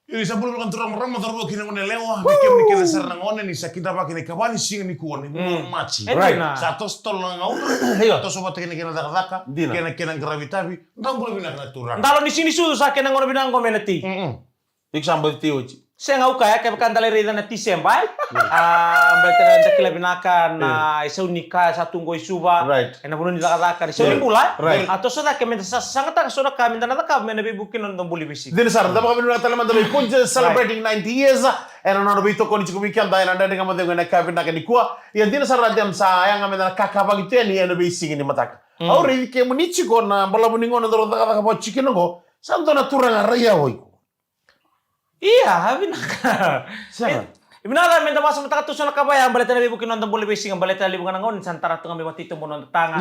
Ili sabulu kan turang orang motor gua kina ngone lewa, bikin kina sarang ngone ni sakita pa kina kabani singa ni kuone, maci. Right. Satu stol ngau, atau sobat kina daka, kina gravitabi, ndang boleh bilang kena turang. Ndalo di sini susah kena ngono binang komeniti. Iksambal tiuci. Saya ngau kaya kayak kan tali rida na tisembai. Berarti ada kila binakan na isa unika satu ngoi suba. Right. Ena bunuh di daka isa unikula. Right. Atau sudah kami sangat tak sudah kami dan ada kami nabi bukin nonton buli bisi. Dini sar, dama kami nuna talaman dalo ipunja celebrating 90 years. Ena nana bito koni chiku weekend da ena ndende kama dengo na kami na kani kuwa. Yan dini sar radiam sa yang kami na kakabang itu ni ena bisi ngini mataka. Auri ke munichi ko na bala buningo na daro daka po chicken ngo. Santo na turang araya hoy. Iya, binaka. Ibinala menda masa mata tu sona kabaya baleta nabi bukin nonton buli bisi baleta libungan ngon santara tu ngambi wati tu nonton tangan.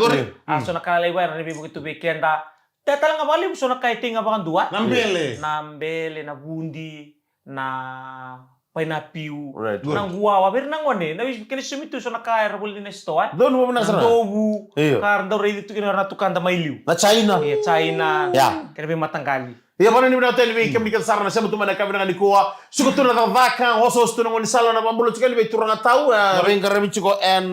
Sona kala lewa nabi bukin tu weekend da. Datang ngabali sona kaiting ngabakan dua. Nambele na bundi na paina piu. Nang gua wabir nang ngone nabi bukin sumitu sona kaya rabul di stoa. Don mo menang sana. Dobu. Karena dari itu kena ratukan da mailiu. Na China. Iya, China. Ya. Kena be matang kali. Iya mana ni benar tadi kami kan sarana saya betul mana kami dengan dikuah suku tu nak vakan osos tu nongol salah na bambulo cikali be turang tahu ring karami ciko en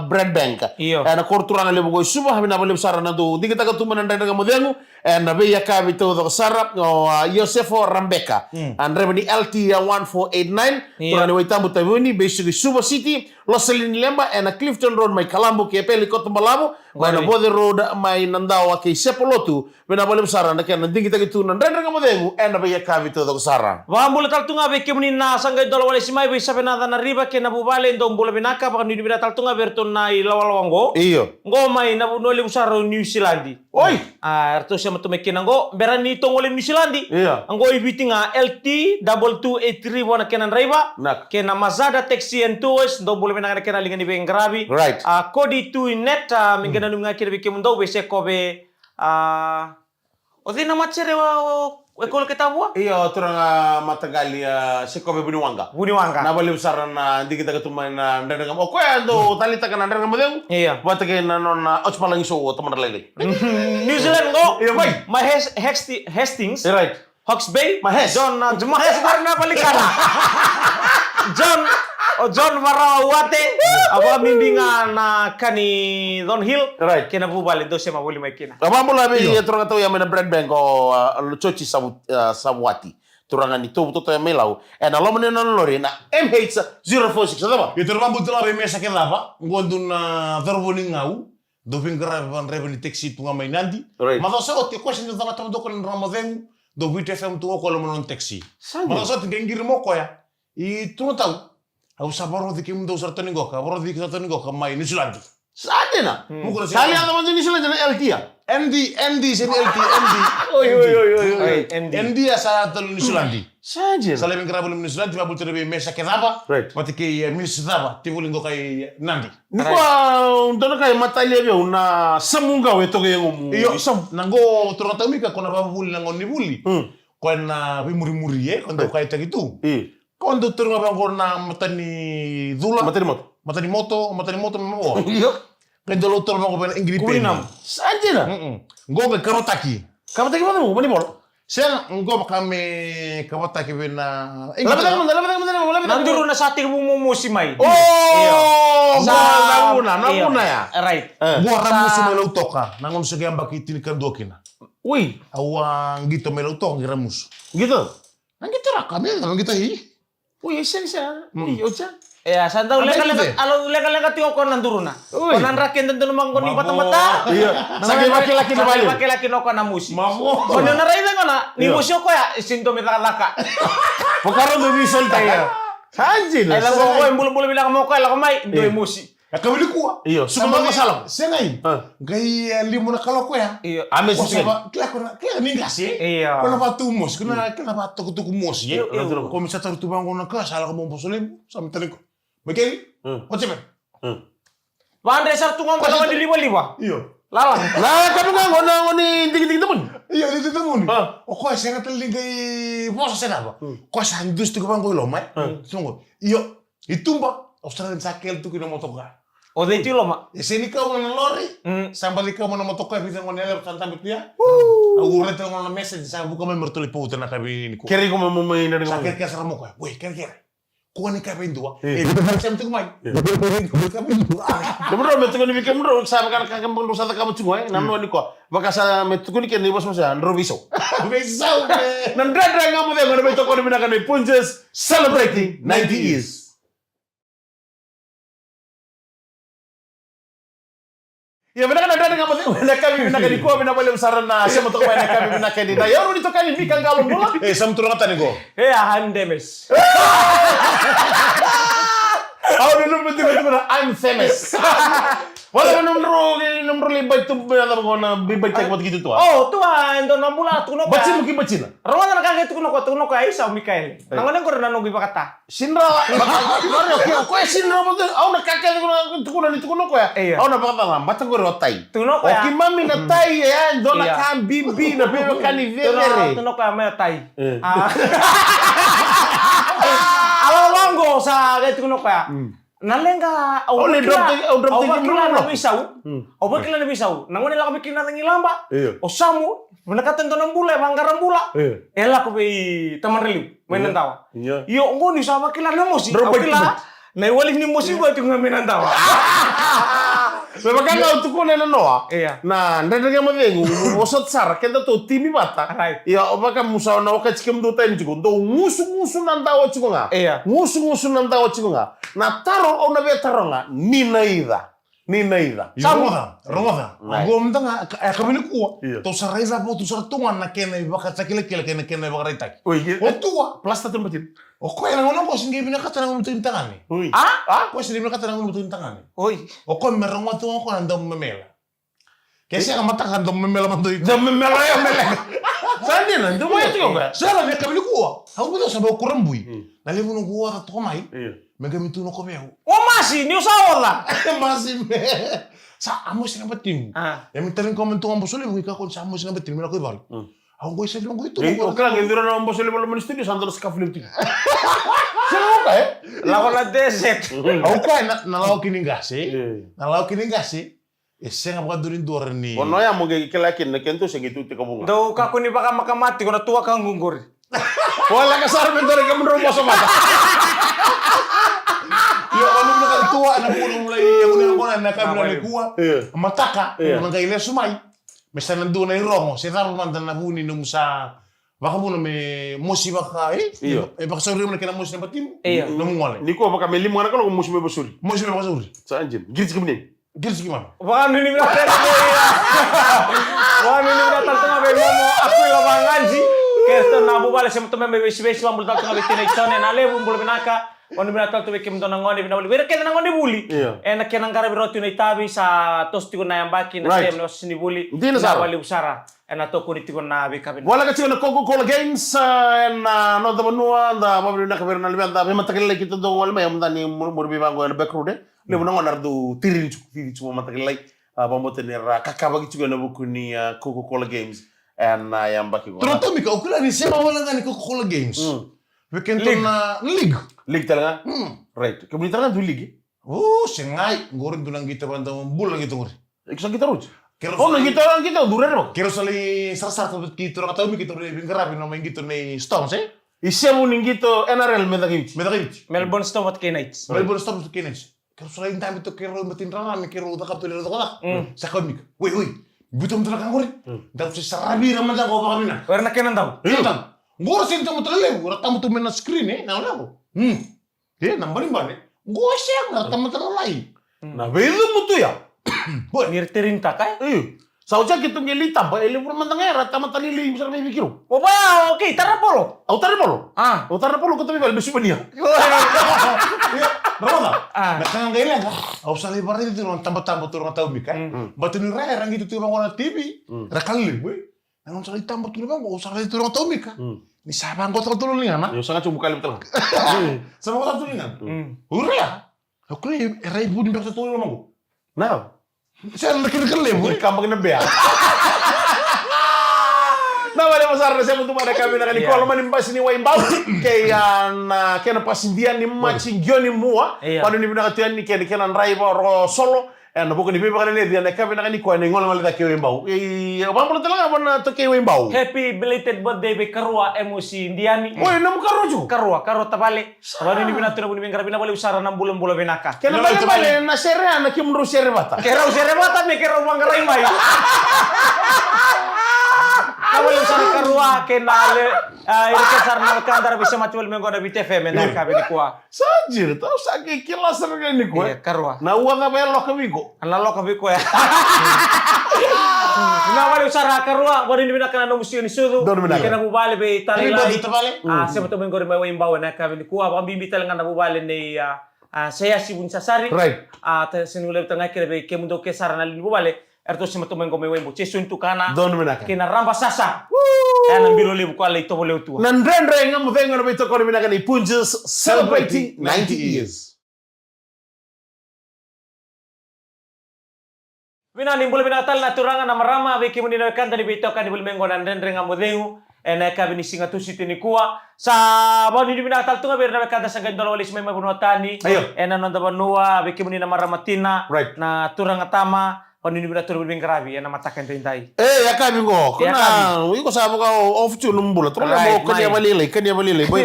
bread bank en kor turang le bogo suba habina boleh sarana tu dikita ka tu mana ndanga modengu en be ya kabi tu do sarap Yosefo Rambeka and revenue LT 1489 turang le waitambu tabuni be suba city Loselin Lemba en Clifton Road mai Kalambo ke peli kota Malabo mai na Bode Road mai nandawa ke Sepolotu bena boleh sarana kan dikita gitu ndanga modengu en be ya kabi tu do sarana Wambule taltunga be kemuni na sangga dolo wale simai be sabe na riba ke na bubale ndo mbule binaka pa ni bida taltunga berton na ilawalwango. Iyo. Ngo mai na noli usaro New Zealand. Oi. Arto sama tu mekina ngo berani to ngole New Zealand. Iya. Ngo ibitinga LT 2283 bona kenan riba. Nak. Kena Mazda taxi and tours ndo mbule binaka kena linga ni be ngrabi. Right. Kodi tu net mingana nunga kire be kemundo be se kobe Odina macere ekol ketabua? Iya, turang matagali sekobe Buniwanga. Buniwanga. Na bali usaran na hindi kita ketumain na ndanga mo. Ko ando talita ka na ndanga mo deng. Iya. Buat ke na non ochmalang iso teman lele. New Zealand go. Iya, boy. My Hastings. Right. Hawke's Bay. Mahes. Mahes karena balikana. John Marawate. Apa bimbingan kani Downhill. Right. Kena bubal itu sama boleh makin. Apa mula be turang tahu yang mana brand bank ko chochi Samwati. Turangan itu betul yang melau. Na lo mana non lori na MH046 ada ba? Itu rumah betul apa mesa ke lapa? Ngondun terbuni ngau. Doping kerapan revenue taxi tu ngamai nanti. Masa saya otik kau sini tengah tengah dokon Ramadhan. Dobit FM tu kalau menon taxi. Masa saya tinggal ngiri moko ya. Itu tahu. Aku sabar di kim do sartani goka, baru di sartani goka mai New Zealand. Saja na. Kali yang teman New Zealand LT ya. MD sini LT MD. Oi. MD asa telu New Zealand. Saja. Sale mengkira belum New Zealand, tiba betul lebih mesa kenapa? Right. Mati ke minister apa? Tiba lingo kai nanti. Wow, dono kai matalia be una samunga we toge ngomu. Iyo, nango turun tahu mika kona bapa buli nango ni buli. Kona muri kondo kai tak itu. Kondo turun apa kona matani dula. Matani moto memang. Iyo. Kendo lo turun apa Inggris. Kuinam. Saja na. Ngo ke Kawataki. Kawataki mana mo? Mani bol. Sen ngo kami Kawataki bena. Lapatang. Nanduro na sa ating musimay. Oh, nanguna ya. Right. Gua ramus melo toka. Nangon segian bakiti ni kandokina. Wih, Awang gitu melo toka ramus. gitu. Nang kita rakam ya, nang kita hi. Wih, sen. Iyo cha. Ya, santau legal-legal tio kon nanduro na. Konan raken tentu namang kon mata. Iya. Sakit laki no kon musi. Mamo. Kon na raida kona. Ni musi ko ya sinto laka. Pokaro do result ya. Sanjil. Ay lang ko embul-embul bilang mo kay lakamay do musi. Akabili kuwa. Iyo, suka masalah. Sengai. Gai limu na kalau ko ya. Iyo. Ame susi. Kaya ni gasi. Iya. Kona batu mus, kena batu kutu mus ya. Ko misa taru tubang ko na ka sala ko mo posolim sam tani ko. Mikeli? Ocepe. Wandre sar tungong kalau di liwa-liwa. Iyo. Lalang. Lah, kamu kan ngoni dikit-dikit temen. Iya, itu temen. O ko saya teling kay poso sana ba. Ko sandus tu ko bang ko lomay. Tunggu. Iyo, itumba. Australian sakel tu kina motoka. O dei tilo ma. Sini kau ngana lori. Sampai kau mana motor kau bisa ngone lewat santam itu ya. Aku rete ngona message sa buka member tuli puta na kabi ni ko. Keri ko mo may na Sakit ka sa mo ko. Woi, kere. Ko ni kabi ndua. Kita macam tu mai. Kabi ndua. Demro metu ko ni bikin demro sa kan kan pun sa kamu cungoy namno ni ko. Baka sa metu ko ni ken ni bos sa ndro viso. Bisa. Nandra ngamu de ngone metu ko ni minakan ni Punches celebrating 90 years. Ya benar kan ada ngamu de kami minakan ni ko minabale usaran na sa moto ko na kami minakan ni. Na yoro ni to kan ni kan galon bola. Sam turun kata ni ko. Ahan demes. Ako nung betul I'm famous. Wala numero libay tu berada ko na bibay check mo gitu tu. Oh, tua ndo nambula tuno ka. Bacin mungkin bacin. Rona na kage tuno ko ay sa Mikael. Nangonen ko na nugi bakata. Sinra. Ko sinra mo au na kake ko na tuno ko ya. Au na bakata na baca ko rotai. Tuno ko ya. O mami na tai ya ndo na kan bibi na bebe kan ni vere. Tuno ko me tai. Alongo sa kage tuno ko ya. Nalenga au bakila na bisau. Au bakila na bisau. Nangone la kami kinarang ilamba. O samu menekatan to nambula manggaram bula. Ela ko be taman reliu. Menan tawa. Yo ngoni sa bakila na mosi. Bakila na wali ni mosi ko tinga menan tawa. Memang kau tu kau nena noa. Nah, nena yang mengengu, bosot sar, kita tu timi bata. Ya, apa kan musa na oka cikem do time cikum, do musu nanda o cikum nga. Musu nanda o cikum nga. Na taro o na be taro nga, ni naida. Romoda. Gom tanga kami ni kuwa. To saraiza po to sartungan na kene baka takile kene baka retak. O tuwa Plasta tembatin. O ko yang ngono ko singi binakata nang mutuin tangan ni. Ko singi binakata nang mutuin tangan ni. O ko merongo to ko nandong memela. Kasi ang mata kan dong memela man to. Dong memela ya mele. Sandi na, do mo ito nga. Sala be kami ni kuwa. Ako ba sa ba kurambui. Nalimu no kuwa to mai. Megamito no ko beo. O masi ni usawa Masih me. Sa amos na batim. Ya mitarin komento ang bosole mo ikakon sa amos na batim na ko ibal. Ako ko isa lang ko ito. O kala ngendira na ang bosole mo naman studio sa andros ka flip. Sino ka Lako na deset. Ako ko nalaw kiningasi. Nalaw kiningasi. Ese nga mga durin dura ni. Ono ya mo gikelakin na kento sa gitu ka bunga. Do ka kuni baka makamati ko na tuwa kang gunggor. Wala ka sa armen dore ka mo sa mata. Yo ano na kaltuwa na puno mulai yung una na kabila ni kuwa. Mataka nang kaile sumay. Mesa nandu na irongo, si taro man na buni nung sa baka mo na may musi baka baka sa rin na kina musi na batim. Nung wala. Niko baka may limo na ko musi may basuri. Musi may basuri. Sa anjin. Gilis ka mni. Gilis ki man. Baka nini na tera ko. Baka nini na tanto nga may momo ako yung mga anji. Kesto na bubala sa mutome may besi-besi mambul tanto nga bitinay chone na lebu mbul binaka. Oni binatal tu bikim donang ngoni binabuli. Wira kaya nang ngoni buli. Enak kaya nang karabi roti na itabi sa tosti ko na yung baki na siyem na sini buli. Hindi na sara. Wali usara. Enak to kuniti ko na bikabin. Wala ka na Coca-Cola Games na no da manua da mabili na kabir na liban da may matakilay kita do wala may amda ni murbi bango na backroad lebu na ngona do tirin chu matakilay pamote ni ra kakabagi chu na buku ni Coca-Cola Games and yang baki ko. Troto mi ka ukula ni sema wala nga ni Coca-Cola Games. Weekend na league talaga. Right. Kemudian talaga du league. Sengai ngorin dunang kita banda bulan gitu ngori. Iksan kita ruj. Nang kita duran mo. Kero sali sarsa to kita ra tahu mi kita re bingarabi no main gitu nei Storms Isemu ning gitu NRL medagit. Melbourne Storm at Knights. Melbourne Storm at Knights. Kero sali time itu kero metin rana kero da kapto le da sa komik. Woi. Butom talaga ngori. Dapat si sarabi raman da ko kami na. Warna kenan daw. Ngoro sin tamu terlele, ngoro tamu tu mena screen na wala ko. Nambarin ba ne? Ngoro siya na tamu terlelai. Na bedo mo to ya. Boy, nirtirin ta kay? Sa uja kita ngelita ba ele por mandangera tamu talili bisa may bikiro. O ba, okay, tara polo. Tara polo. Tara polo ko tabi bal besu bania. Berapa? Nakang gailan ka. Au sali baril itu orang tambah-tambah tu orang tahu mika. Batu ni raya orang gitu tu orang TV. Rakali, boy. Nang sali tambah tu bang, au sali tu orang tahu mika. Ni sabang ko tolo lingan. Yo sangat cuma kali betul. Sama ko tolo lingan. Uria. Aku ni rai budi bakso tolo mango. Nah. Saya nak kena boy. Kampung na bea. wale masarna sema tumana kami na kanikola mani mbasi ni waimbao kaya na kena pasindia ni machi ngioni mua panu ni bina katuan ni kena nraiba ro solo na buku ni pipa kanene dia na kami na kanikola ni ngola ngala takio waimbao abang talaga abang toke waimbao Happy belated birthday be Karua emosi Indiani. Oi nam karo ju Karua tabale. Abang ni bina tuna buni bina bale usara 6 bulan benaka. Kena bale na sere na kimru sere bata. Kera sere bata me kera manggarai mai. Awal usara Karua kenale irke sarna kandar bisa macul mengoda BTV menaka be kuah. Sajir tau sagi kilas serga ni kuah. Karua. Na uang apa lo kebiko? Lo kebiko ya. Na wale usara Karua bani ni bina kana no musio ni sudu. Kena bubale be tali lai. Sema to mengori mai wimbawe na ka be kuah ambi bital ngana bubale ni saya sibun sasari. Right. Senule tengah kira be kemundo ke sarana lini bubale. Erto sema to mengo me wimbo. Cesun tu kana. Don menaka. Kena ramba sasa. Ana mbilo lebu kwa le to bole utu. Nandrendre ngamu vengo na bito koni menaka ni Punjas celebrating 90 years. Bina ni bole bina tal na turanga na marama be kemundi na kanda ni bito kan ni bole mengo nandrendre ngamu vengo. Ena ka bini singa tu situ ni kuwa sa bani ni bina tal tunga ber na kanda sa gandolo wali smema bunotani. Ena nonda banua be kemundi na maramatina na turanga tama. Panu ni bina turu bin karabi na matakan tintai. Ya kami ngo. Kuna iko sabu ka off chu numbula. Tro mo kanya balilay. Boy.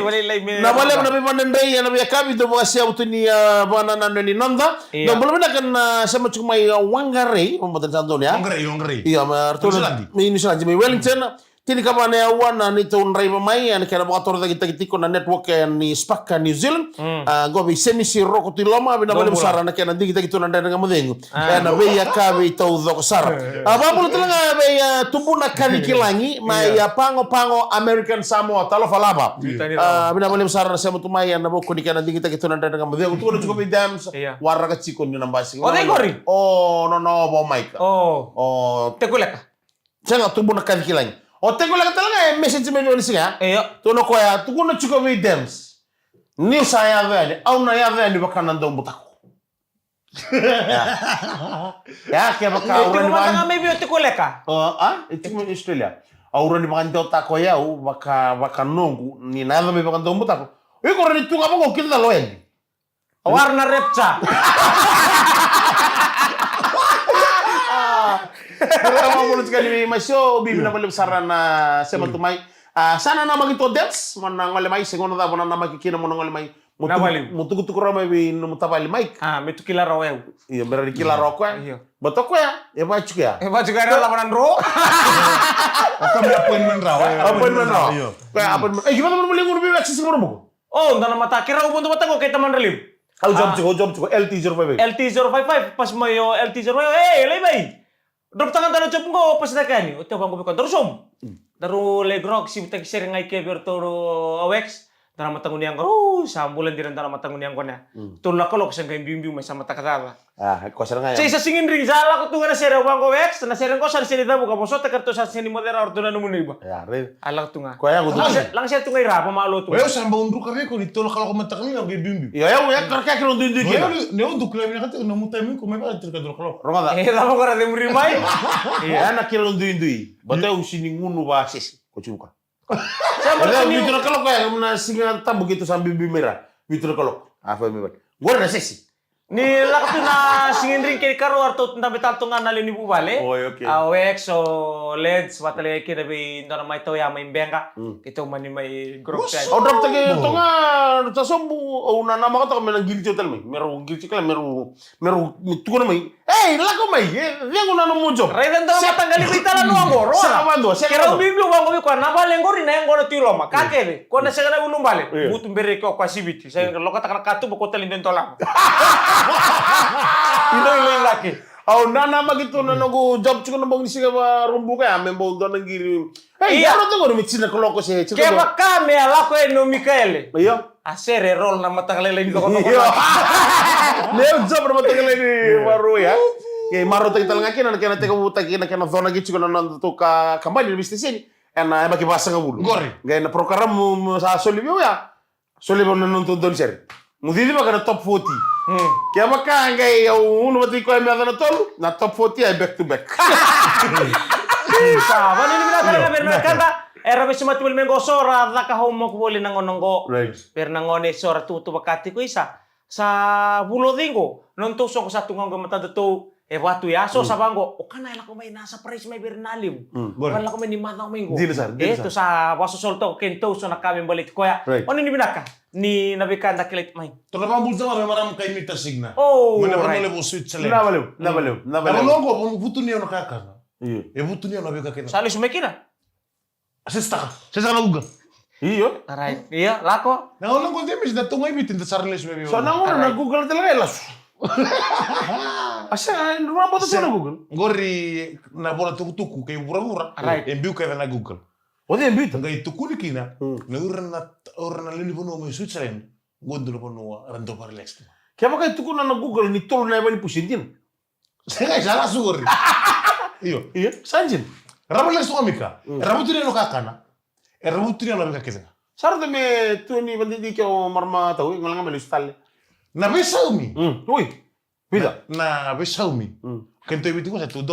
Na bale na bibandendai na ya kami to mga siya utuni bana na ni nonda. No bolo na kan sa machumay wangare, pambatan sa Antonia. Wangare. Iya, Arturo. May New may Wellington. Tini kama na wana ni taun rai mamai an kena bakator tagi ko na network ni Spaka New Zealand go bi semi si roko ti loma bi na bale usara na kena digi tagi tunan dana ngamudengu na be ya ka be tau do sara ababul tulanga be tumbu na kani kilangi mai ya pango American Samoa talo falaba bi na bale usara na sema tumai na boko ni kena digi tagi tunan dana ngamudengu tu cukup bi dams warra ka chiko ni nambasi o degori no bo maika tekuleka senga tumbu na kani kilangi o tengo la katalaga message me ni singa to no ko ya tu kuno chiko vi dems ni sa ya vele au na ya vele bakana ndo mutako ya ke baka urani ba me bi tekuleka itu mo Australia urani ba ndo tako ya u baka nongu ni na me baka ndo mutako iko rani tu ngabo ko kinda loen warna repcha Kalau mau sekali masyo bibi na bale sarana sema tumai sana na magito dance mana ngole mai segundo da bona na makikina mo ngole mai mutu rama bi no mutabali mai metukila rawe iya berarti kila roko batoko ya ba chuka ba chuka na labanan ro appointment rawa gimana mau lengur bi akses mo ndana mata kira ubuntu mata ko kay taman relief job chuko LT055 pas mo yo LT0 lay bay drop tangan tanah copung ko pas nakani uto bang ko terus daru legrok si butak sering ngai ke bertoro awex dara matangun yang sambulan diran dara matangun yang kona tulak ko loksan kay bimbi may sama takatala ko sera nga sa singin ring sala ko tunga na sera bang ko wex na sera ko sa sera dabu ka boso takarto sa sini modera ordo na numun iba re alak tunga ko ya lang sera tunga ira pa malo tunga yo samba undru kare ko ditol kalau ko matakni ng bimbi ya karka kiro dundu kira ne undu kula mina kate no mutami ko may ba terkador kalau romada damo ko ra de murimay ya na kiro dundu bata usini ngunu ba sis ko chuka Ada mitro kalau kayak na singa tabu gitu sambil bimera mitro kalau apa mi gua na sesi ni lakatu na singin ring kay karo arto tabi tatungan na lini bubale awex o leds watale kira bi ndana may toya may benga kito mani may group chat drop tagi tonga tasombu o na nama ko men gilti hotel mi meru gilti kala meru tukuna mai lako mai vengo na no mujo redan to matanggali bitala no angoro kira biblu bango bi ko na bale ngori na ngono tilo ma kakebe ko na segala ulum bale butu mbere ko kwasibiti saya lokata kana katu ko talinden tola Ilo laki. Nana magito na nagu job chuko na bang siga ba rumbu kaya membo do nang giri. Yaro to ngoro mitsina ko loko se. Ke baka me ala ko no Mikael. Iyo. Asere roll na matakalele ni ko. Ne job na matakalele ni maru ya. Ke maro ta kital ngaki na kena teko buta kena zona gitu ko na to ka kambali ni bisnis ni. Ena ba ki basa ngabulu. Gori. Ga na program mo sa solibyo ya. Solibyo na non to don ser. Mudili ba kana top 40. Kaya makanga uno mati ko ay meron na tol na top 40 ay back to back. Sa bani ni binatang nga bermerkanta. Era may sumatimil menggo sora laka homo ko boli nangononggo. Per nangone sora tutu bakati ko isa. Sa bulodingo non tuso ko sa tungang gamata to watu ya so sabango o kana ila ko may nasa price may bernalim. Wala ko may ni mata ko menggo. To sa waso solto kento so na kami balik ko ya. Ano ni binaka? Ni nabikan dakilit may. To na pambulsa may maram kay mita signa. Oh. Muna pamole mo Switzerland. Na valeu. Pero longo butu niyo nakaka. Butu niyo nabika kina. Sali sumekina. Sesta na uga. Iyo. Aray. Iya, lako. Nangulang ko demis na tungay bitin ta sarles may. So nangulang na Google talaga elas. Asa numa boto sa Google. Gori na bola tuku kay pura-pura. Embiu kay na Google. Odi embiu. Ngai tuku ni kina. Na urna lili pono mo Switzerland. Gondolo pono rando parlex. Kaya makay tuku na Google ni tol na ibali pusintin. Sega sala sugori. Iyo. Sanjin. Rabalex to amika. Rabuturi no kakana. Rabuturi no amika kesa. Sardo me tu ni bandi di ko marma tahu ngolang ngam stalle. Na besaumi. Ui. Vida. Na besaumi. Kento ibitu ko sa $2.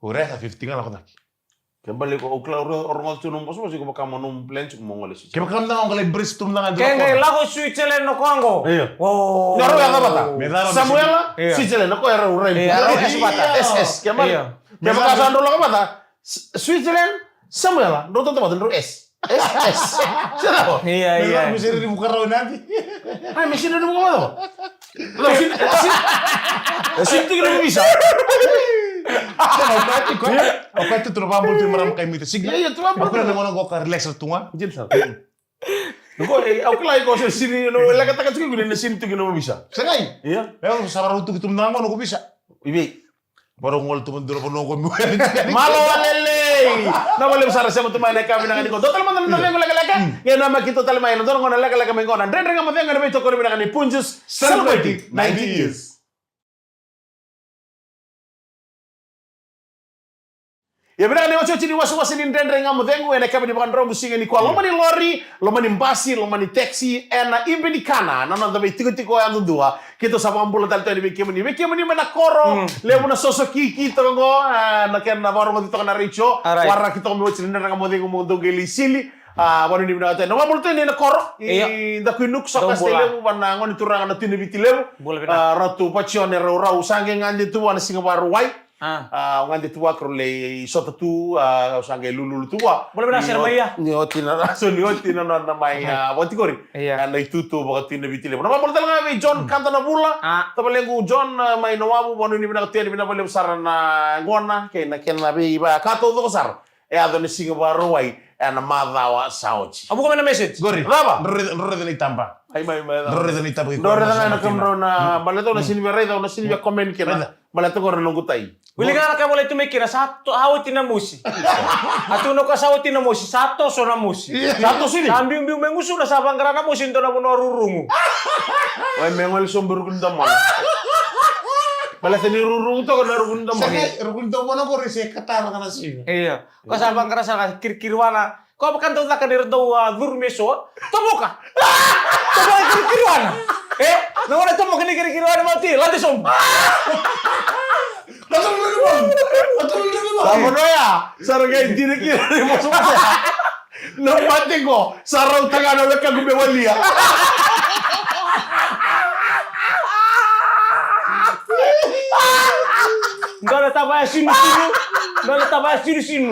Ora sa 50 ngala ko taki. Kembali ko okla orngol tu numbos mo siko makamo num plan siko mongol si. Kaya makam na ang kalay bristum na nga. Kaya ngay lako Switzerland no kongo. Iya. Oh. Naro ya bata. Samuel Switzerland ko era uray. SS. Kembali. Kaya makasando lang bata. Switzerland Samuel no tonto bata no S. SS. Siapa? Iya. Bisa dibuka raw nanti. Ay, mesin na mo ba? Sin tigre mo bisa. Okati tu na pambul tu maram kay mita sigla. Iya, tu pambul. Ako na ngono ko ka relax sa tunga. Jinsa. Nuko ako lai ko sa sini no la kata kata ko ni sin tigre mo bisa. Sagay. Iya. Pero sa rarutu kitum nango no ko bisa. Ibi. Baru ngol tu mendoro pono ko mo. Malo walele. Na wale usara sa mo tumay kami na ko. Total man na ko laga. Ya nama kita total may no ngona laga me ngona. Dren nga mo nga na may to ko ni Punjus celebrating 90 years. Ya benar ni wacho chini wasu ni ndendre nga mudhengu ene kabi ni bakandro musinga ni kwa loma ni lori, loma ni mbasi, loma ni taxi ena imbe ni kana na nanda be tiko ya ndua kito sa pambulo talto ni bekemu ni mena koro le muna soso kiki to ngo na ken na baro mo dito na richo warna kito mo chini ndendre nga mudhengu mo ndogeli sili wanu ni bina ate no mabulto ni na koro da kunuk sa kastele wana ngoni turanga na tinibitile ratu pachione ra usange ngandi tu wana singa baru wai ngandi tua krole sota tu sange lulu tua boleh benar sermaya ni otina na mai botikori na itutu bokatina bitile na mabol talanga me John kantana bula tabalengu John mai nawabu bonu ni bina tiani bina boleh sarana ngona kena be ba kato do sar adone singa barowai ana madawa sauci abu kemana message Gori Raba? Rore de tamba. Ay mai Rore de tamba. Dore na kamro na balato na sini bereda na sini comment kena balato ko nunggu tai Wili ka ka boleh tumikira satu hawiti na musi. Atuno ka sawiti na musi satu so na musi. Satu sini. Sambil mengusul na sabang karana musi ndo na buno rurungu. Ay mengol sombur kunda mal. Bala tani rurung to kana rurung dam. Sige, rukun to mo na ko rese katara kana sini. Iya. Ko sabang karasa ka kirkirwana. Ko bakan to ka dir do durmeso. Tomoka. Tomoka kirkirwana. Nangona tomoka ni kirkirwana mati. Lati som. Sama ya, sarang kayak diri-diri masuk aja. Nampati ko, sarang tanga na weka gubewalia. Enggak ada tambah sinu-sinu. Enggak ada tambah sinu-sinu.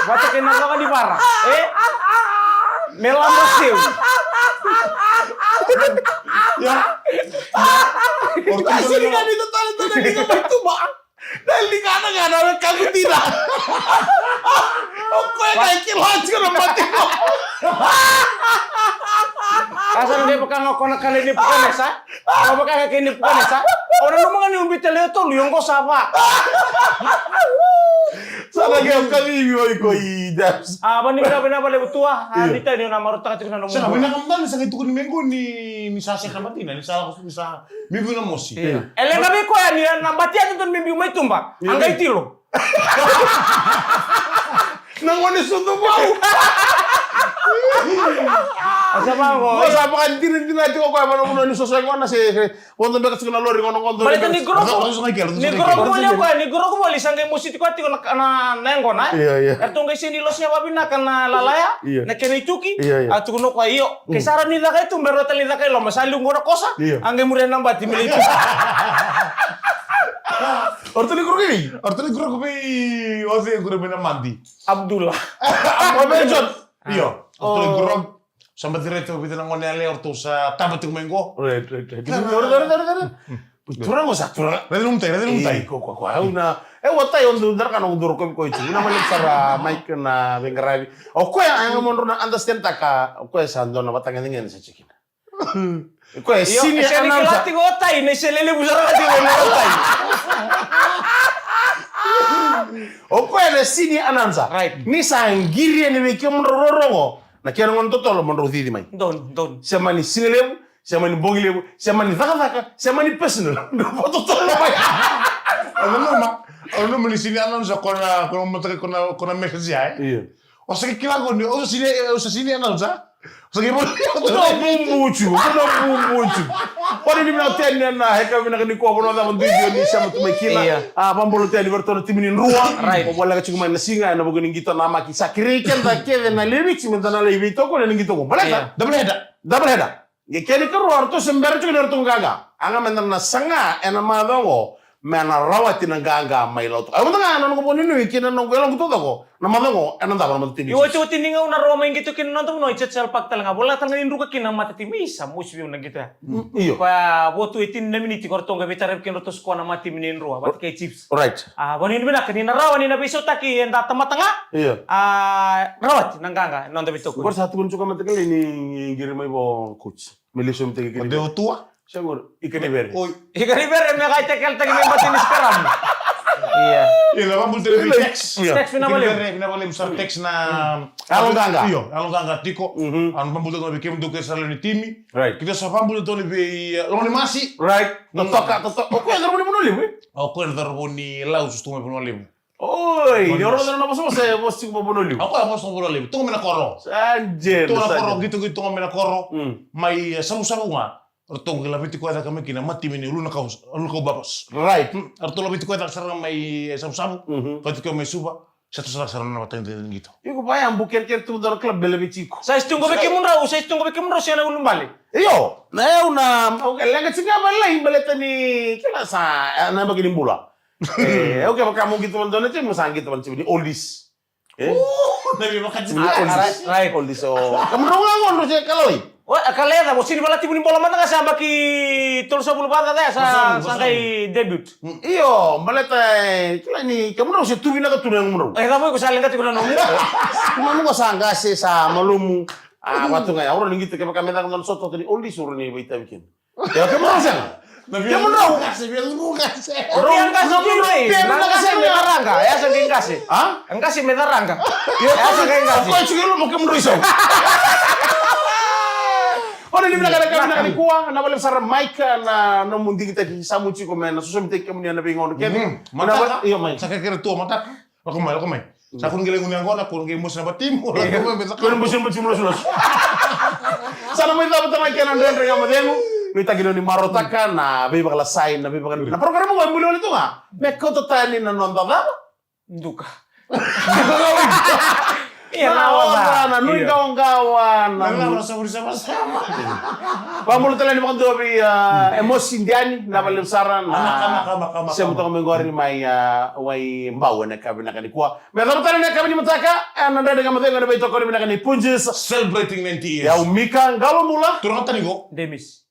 Baca kena ka di para. Melambas siu. Ya. Kasih kan itu tali-tali di itu, Bang. Dahil di kana kagu tidak. Oke, kayak kilot ka na pati ko. Kasar dia pekan ngokona kali ni pekan esa. Kalau pekan kini pekan esa. Orang lu mangan umbi tele to luyong ko sapa. Sana kayo kami ko idas. Apa ni bina bale butua. Dita ni nama rota katik na Sa kabina kamdan sa itu kun minggu ni sasa kamatina ni sa minggu na mosi. Ele gabi ko ya ni nambatia tuntun mimbi umay tumba. Angay tilo. Nang wani sundu mau. Sama ko. Mo sa pa din natin ko kaya man ni sosay ko na si wonton ba kasi na lori ngono ngono. Balita ni guro ko. Ni guro ko mo ko ni guro ko mo lisang kay musiti ko ati ko na nengo na. Ertong kay sini los nya babina kana lalaya. Na kene chuki. Atu no ko iyo. Kesara ni da kay tumbero tali da kay lo masalu ngoro kosa. Angge mure namba ti militu. Ortoni guru gini. Ortoni guru ko bi osi guru bina mandi. Abdullah. Apa benjot? Iyo. Ortoni guru sama direto bi nang ngone orto sa tabat ko mengo. Right. Turang ko sa turang. Redin umtai. Ko una. Watai on dar kan undur ko itu. Ina malik sara mic na bengarabi. O ko yang monro na understand taka. O ko sa ndo na batang ngene sa chikin. Ko sini announcer. Yo, ko otai ne selele busara ati ko otai. O ko ya sini announcer. Right. Ni sangiri ne be kemro rorongo. Na kero ngon totolo monro didi mai. Don. Siapa ni singelem, siapa ni bongilem, siapa ni zaka, siapa ni personal. Totolo mai. Ano mo sini anon sa kona kona message ay. Iya. O sa kila ko ni o sini anon sa. Sa gibo. Kuno bumbuchu. Pare ni na tenne na heka mina ni ko bono da video ni sama tu mai kila. Pambolo tenne vertono timinin ruang. O wala ka cuma na singa na bugin ngito na maki sakriken da kede na lyrics min na levi to ko na ngito ko. Baleta. Double header. Ye kene ko ro to sember chu na to gaga. Anga men na sanga ena madongo. Mena rawati na gaga mai loto. Ay mutanga na ko bonino ikina no gelong to ko. Na madongo ena da ba tini. Iwo chuti ninga una roma ngito kin nonto no ichet sal pak talanga bola tanga indru ka kin mata timi sa musbi una gita. Iyo. Pa botu itin na miniti kortonga bitarep kin rotos ko na mati minin ruwa bat kay chips. Right. Bonin bina kin na rawani na biso taki enda tanga. Iya. Rawat nanganga nonto bito ko. Gor satu pun cuka mata kali ni ngiri mai bo coach. Melisho mte kiri. Deo tua. Siangor ikene ber. Oi. Ikari ber me kay tekel tagi me batin sekarang. Iya. Iya, vamos ter teks. Teks na balik. Na balik sa teks na Along ganga. Iyo, along ganga tiko. Anu pambuto no bikem do ke sala ni timi. Right. Kita sa pambuto ni be lo ni masi. Right. Totoka. O ko ndaro ni monoli we. O ko ndaro ni lau sustu me monoli. Oi, ni orang na boso se bosi ko monoli. Ako ya boso monoli. Tungo me na koro. Anjir. Tungo na koro gitu tungo me na koro. Mai sabu nga. Ortong la biti ko ada kami kina mati mini lu na kau babas. Right. Ortong la biti ko ada sarang mai sabu. Kau tiko me suba. Satu sarang na matang gitu. Iko pa yan buker tu dar club bele bichiko. Sa istungo be kemunra, siya na ulung balik. Iyo, na una, okay, lenga singa balai baleta ni kila sa na bagini bula. Okay, baka mo gitu man doon mo sang gitu man ni oldies. Nabi makan Right, oldies. Kamu nga ngono siya kaloi. Wah, kalenda mo sini balati punin bola mata sa baki tulsa bulu bata da sa sangkai debut. Iyo, baleta kila ni kamu siya tuwi na ka tunang mo. Tamo ko saling ka tigunan nomu. Kamu mo sanga sa malumu. Watu nga orang gitu kaya kami nang soto tadi oldies uro ni baita bikin. Ya kamu siya. Kamu raw kasi bilang kasi. Orang kasih kini. Kasih medarangka, ya saking kasih. Ah? Ang kasih medarangka. Ya saking kasih. Kau juga lu mau kamu risau. Ora ni bila kami nak kuah, na balik sarang mic na mundi kita di samu ciko men, na susum tek kami na bingon. Kami, mata iyo mai. Sa kekere tua mata. Ako mai. Sa kun gele ngunya ngona kun ge mus na batim. Kau musim mulos. Sana mai dapat mai kenan den renga madengu. Kita gilo ni marotaka na be bakala sign na be bakala. Na program mo mbuli itu nga. Me ko to tani na nonda ba? Duka. Iya, na nui kawan-kawan. Nang sama-sama. Pamulo tala ni dobi emosi indiani na balim saran. Anak. Siya mo to mengori may way mbawa na kabi na kanikuwa. Pero tala na kabi ni mataka nanda dengan madenga na bayto ko ni na kanipunjis Celebrating 90 years. ya umika ngalo mula. Turang tani go. Demis.